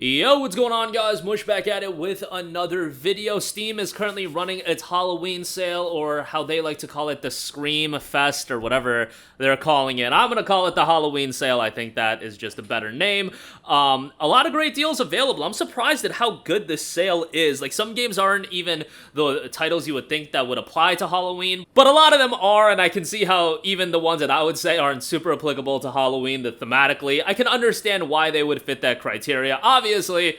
Yo, what's going on, guys? Mush back at it with another video. Steam is currently running its Halloween sale, or how they like to call it, the Scream Fest, or whatever they're calling it. I'm gonna call it the Halloween sale. I think that is just a better name. A lot of great deals available. I'm surprised at how good this sale is. Like, some games aren't even the titles you would think that would apply to Halloween, but a lot of them are, and I can see how even the ones that I would say aren't super applicable to Halloween, thematically, I can understand why they would fit that criteria. Obviously,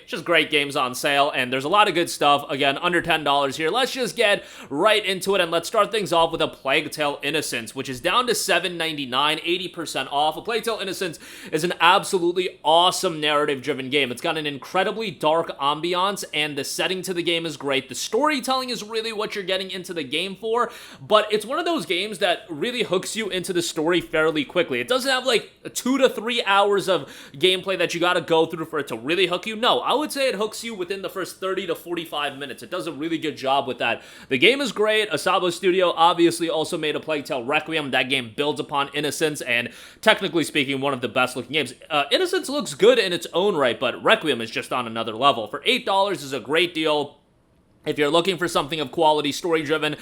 just great games on sale, and there's a lot of good stuff. Again, under $10 here. Let's just get right into it, and let's start things off with A Plague Tale: Innocence, which is down to $7.99, 80% off. A Plague Tale: Innocence is an absolutely awesome narrative-driven game. It's got an incredibly dark ambiance, and the setting to the game is great. The storytelling is really what you're getting into the game for, but it's one of those games that really hooks you into the story fairly quickly. It doesn't have like 2 to 3 hours of gameplay that you gotta go through for it to really hook you. No, I would say it hooks you within the first 30 to 45 minutes. It does a really good job with that. The game is great. Asobo Studio obviously also made A Plague Tale: Requiem. That game builds upon Innocence, and technically speaking, one of the best looking games. Innocence looks good in its own right, but Requiem is just on another level. For $8 is a great deal. If you're looking for something of quality, story-driven,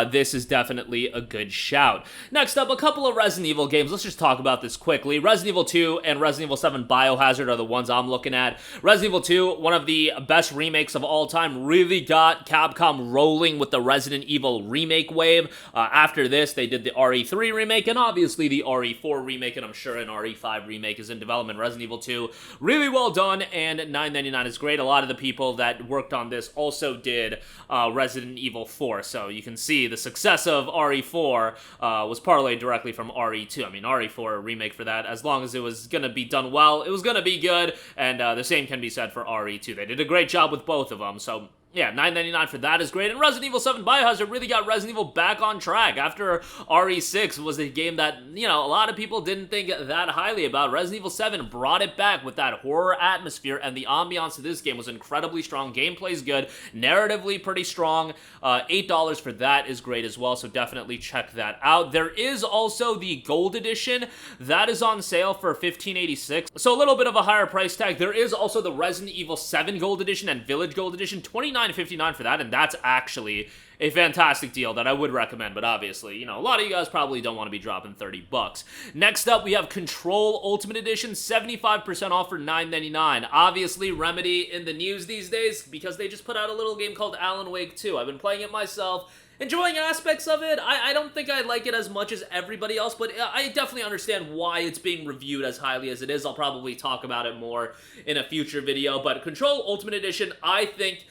this is definitely a good shout. Next up, a couple of Resident Evil games. Let's just talk about this quickly. Resident Evil 2 and Resident Evil 7 Biohazard are the ones I'm looking at. Resident Evil 2, one of the best remakes of all time, really got Capcom rolling with the Resident Evil remake wave. After this, they did the RE3 remake, and obviously the RE4 remake, and I'm sure an RE5 remake is in development. Resident Evil 2, really well done, and $9.99 is great. A lot of the people that worked on this also did Resident Evil 4, so you can see the success of RE4 was parlayed directly from RE2. I mean, RE4 remake for that, as long as it was gonna be done well, it was gonna be good, and the same can be said for RE2. They did a great job with both of them, so yeah, $9.99 for that is great. And Resident Evil 7 Biohazard really got Resident Evil back on track. After RE6 was a game that, you know, a lot of people didn't think that highly about. Resident Evil 7 brought it back with that horror atmosphere, and the ambiance of this game was incredibly strong. Gameplay's good, narratively pretty strong. $8 for that is great as well, so definitely check that out. There is also the Gold Edition. That is on sale for $15.86, so a little bit of a higher price tag. There is also the Resident Evil 7 Gold Edition and Village Gold Edition, $29.59 for that, and that's actually a fantastic deal that I would recommend, but obviously, you know, a lot of you guys probably don't want to be dropping $30. Next up, we have Control Ultimate Edition, 75% off for $9.99. Obviously, Remedy in the news these days because they just put out a little game called Alan Wake 2. I've been playing it myself, enjoying aspects of it. I don't think I like it as much as everybody else, but I definitely understand why it's being reviewed as highly as it is. I'll probably talk about it more in a future video, but Control Ultimate Edition, I think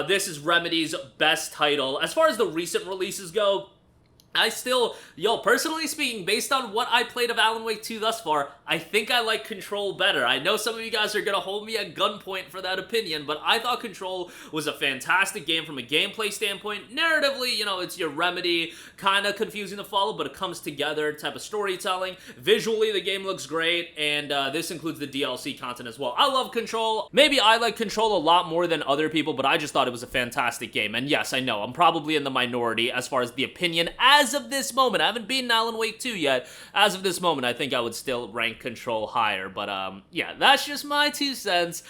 this is Remedy's best title. As far as the recent releases go, I still, personally speaking, based on what I played of Alan Wake 2 thus far, I think I like Control better. I know some of you guys are going to hold me at gunpoint for that opinion, but I thought Control was a fantastic game from a gameplay standpoint. Narratively, you know, it's your Remedy, kind of confusing to follow, but it comes together type of storytelling. Visually, the game looks great, and this includes the DLC content as well. I love Control. Maybe I like Control a lot more than other people, but I just thought it was a fantastic game. And yes, I know, I'm probably in the minority as far as the opinion as of this moment. I haven't beaten Alan Wake 2 yet. As of this moment, I think I would still rank Control higher, but yeah, that's just my 2 cents,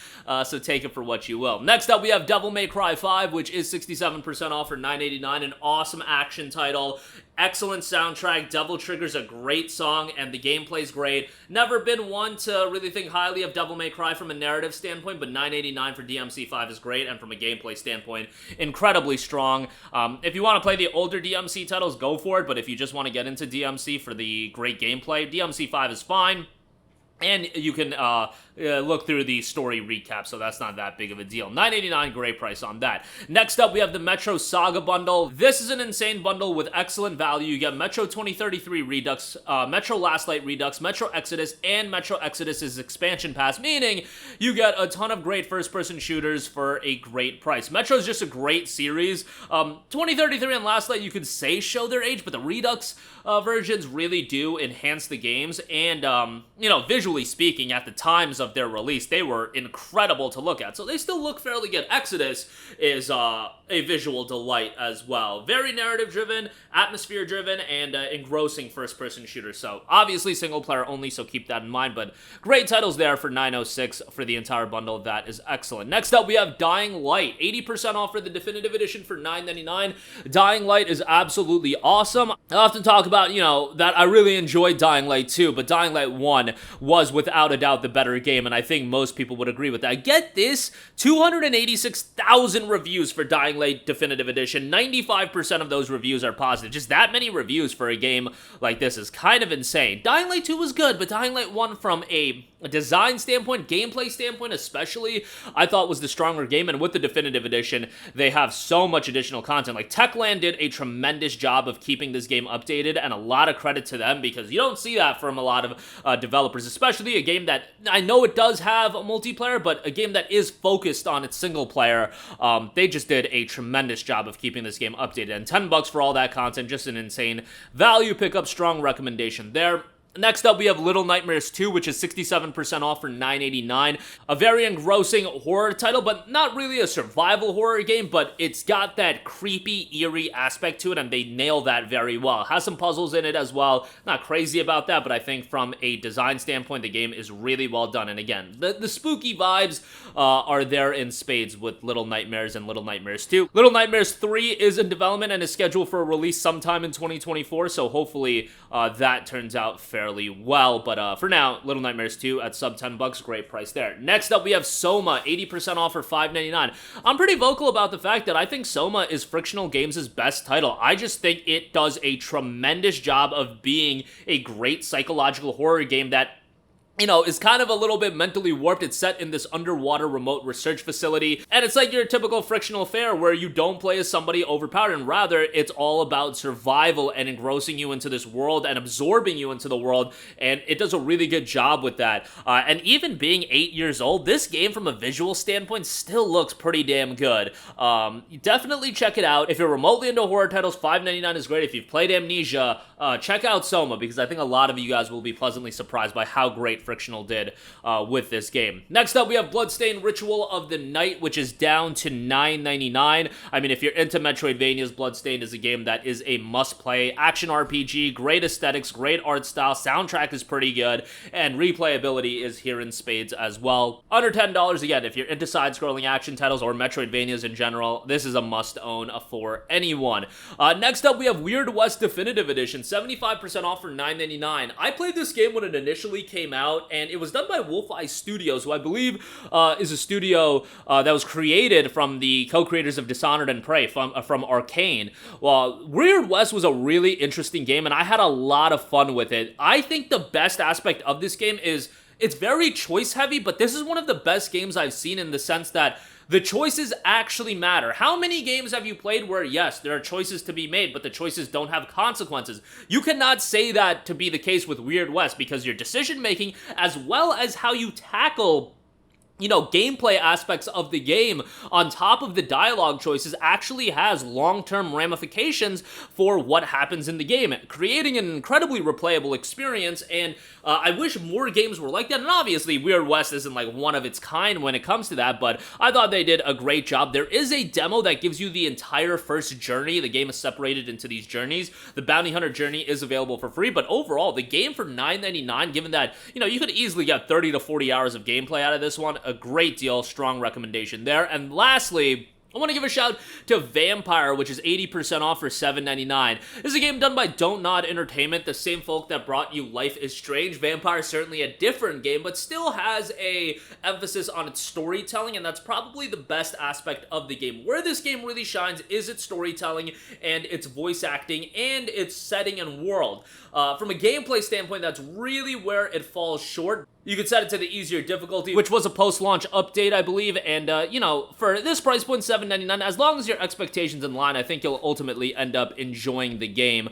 so take it for what you will. Next up, we have Devil May Cry 5, which is 67% off for $9.89, an awesome action title. Excellent soundtrack. Devil Trigger's a great song, and the gameplay's great. Never been one to really think highly of Devil May Cry from a narrative standpoint, but $9.89 for DMC5 is great, and from a gameplay standpoint, incredibly strong. If you want to play the older DMC titles, go for it, but if you just want to get into DMC for the great gameplay, DMC5 is fine. And you can look through the story recap, so that's not that big of a deal. $9.89, great price on that. Next up, we have the Metro Saga bundle. This is an insane bundle with excellent value. You get Metro 2033 Redux, Metro Last Light Redux, Metro Exodus, and Metro Exodus's expansion pass, meaning you get a ton of great first-person shooters for a great price. Metro is just a great series. 2033 and Last Light, you could say show their age, but the Redux versions really do enhance the games, and, you know, visually visually speaking, at the times of their release, they were incredible to look at. So they still look fairly good. Exodus is a visual delight as well. Very narrative-driven, atmosphere-driven, and engrossing first-person shooter. So obviously single-player only, so keep that in mind. But great titles there for $906 for the entire bundle. That is excellent. Next up, we have Dying Light. 80% off for the Definitive Edition for $9.99. Dying Light is absolutely awesome. I often talk about, that I really enjoyed Dying Light 2, but Dying Light 1 was without a doubt the better game, and I think most people would agree with that. Get this, 286,000 reviews for Dying Light Definitive Edition. 95% of those reviews are positive. Just that many reviews for a game like this is kind of insane. Dying Light 2 was good, but Dying Light 1 from a design standpoint, gameplay standpoint especially, I thought was the stronger game, and with the Definitive Edition, they have so much additional content. Like, Techland did a tremendous job of keeping this game updated, and a lot of credit to them, because you don't see that from a lot of developers, especially a game that, I know it does have a multiplayer, but a game that is focused on its single player. They just did a tremendous job of keeping this game updated, and $10 for all that content, just an insane value pickup, strong recommendation there. Next up, we have Little Nightmares 2, which is 67% off for $9.89. A very engrossing horror title, but not really a survival horror game, but it's got that creepy, eerie aspect to it, and they nail that very well. It has some puzzles in it as well. Not crazy about that, but I think from a design standpoint, the game is really well done. And again, the spooky vibes are there in spades with Little Nightmares and Little Nightmares 2. Little Nightmares 3 is in development and is scheduled for a release sometime in 2024, so hopefully that turns out fairly well, but for now, Little Nightmares 2 at sub $10, great price there. Next up, we have SOMA, 80% off for $5.99. I'm pretty vocal about the fact that I think SOMA is Frictional Games' best title. I just think it does a tremendous job of being a great psychological horror game that is kind of a little bit mentally warped. It's set in this underwater remote research facility, and it's like your typical frictional fare where you don't play as somebody overpowered, and rather it's all about survival and engrossing you into this world and absorbing you into the world, and it does a really good job with that. And even being 8 years old, this game from a visual standpoint still looks pretty damn good. Definitely check it out. If you're remotely into horror titles, $5.99 is great. If you've played Amnesia, check out SOMA, because I think a lot of you guys will be pleasantly surprised by how great Frictional did with this game. Next up, we have Bloodstained Ritual of the Night, which is down to $9.99. I mean, if you're into Metroidvanias, Bloodstained is a game that is a must-play. Action RPG, great aesthetics, great art style, soundtrack is pretty good, and replayability is here in spades as well. Under $10, again, if you're into side-scrolling action titles or Metroidvanias in general, this is a must-own for anyone. Next up, we have Weird West Definitive Edition, 75% off for $9.99. I played this game when it initially came out, and it was done by Wolf Eye Studios, who I believe is a studio that was created from the co-creators of Dishonored and Prey from Arcane. Well, Weird West was a really interesting game, and I had a lot of fun with it. I think the best aspect of this game is it's very choice-heavy, but this is one of the best games I've seen in the sense that the choices actually matter. How many games have you played where, yes, there are choices to be made, but the choices don't have consequences? You cannot say that to be the case with Weird West, because your decision-making, as well as how you tackle gameplay aspects of the game on top of the dialogue choices actually has long-term ramifications for what happens in the game, creating an incredibly replayable experience, and I wish more games were like that, and obviously Weird West isn't like one of its kind when it comes to that, but I thought they did a great job. There is a demo that gives you the entire first journey. The game is separated into these journeys. The Bounty Hunter journey is available for free, but overall, the game for $9.99, given that, you could easily get 30 to 40 hours of gameplay out of this one, a great deal, strong recommendation there. And lastly, I want to give a shout to Vampyr, which is 80% off for $7.99. This is a game done by Don't Nod Entertainment, the same folk that brought you Life is Strange. Vampyr is certainly a different game, but still has a emphasis on its storytelling, and that's probably the best aspect of the game. Where this game really shines is its storytelling and its voice acting and its setting and world. From a gameplay standpoint, that's really where it falls short. You could set it to the easier difficulty, which was a post-launch update, I believe, and, for this price point, $7.99, as long as your expectations in line, I think you'll ultimately end up enjoying the game.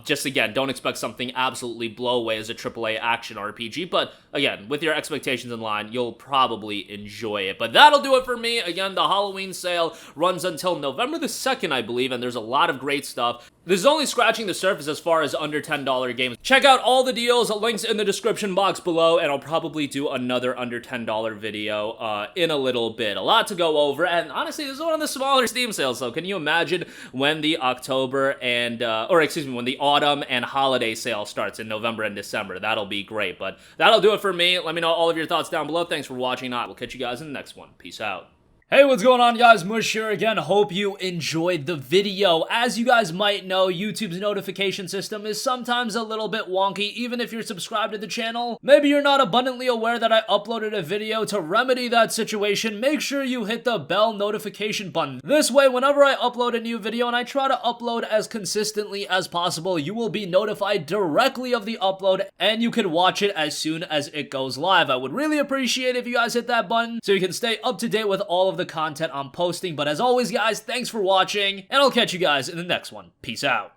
Just, again, don't expect something absolutely blow away as a AAA action RPG, but again, with your expectations in line, you'll probably enjoy it. But that'll do it for me. Again, the Halloween sale runs until November the 2nd, I believe, and there's a lot of great stuff. This is only scratching the surface as far as under $10 games. Check out all the deals, links in the description box below, and I'll probably do another under $10 video in a little bit. A lot to go over, and honestly, this is one of the smaller Steam sales, so can you imagine when the October and, when the autumn and holiday sale starts in November and December? That'll be great, but that'll do it for me. Let me know all of your thoughts down below. Thanks for watching. I will catch you guys in the next one. Peace out. Hey, what's going on, guys? Mush here again. Hope you enjoyed the video. As you guys might know, YouTube's notification system is sometimes a little bit wonky, even if you're subscribed to the channel. Maybe you're not abundantly aware that I uploaded a video. To remedy that situation, make sure you hit the bell notification button. This way, whenever I upload a new video, and I try to upload as consistently as possible, you will be notified directly of the upload, and you can watch it as soon as it goes live. I would really appreciate if you guys hit that button so you can stay up to date with all of the content I'm posting. But as always, guys, thanks for watching, and I'll catch you guys in the next one. Peace out.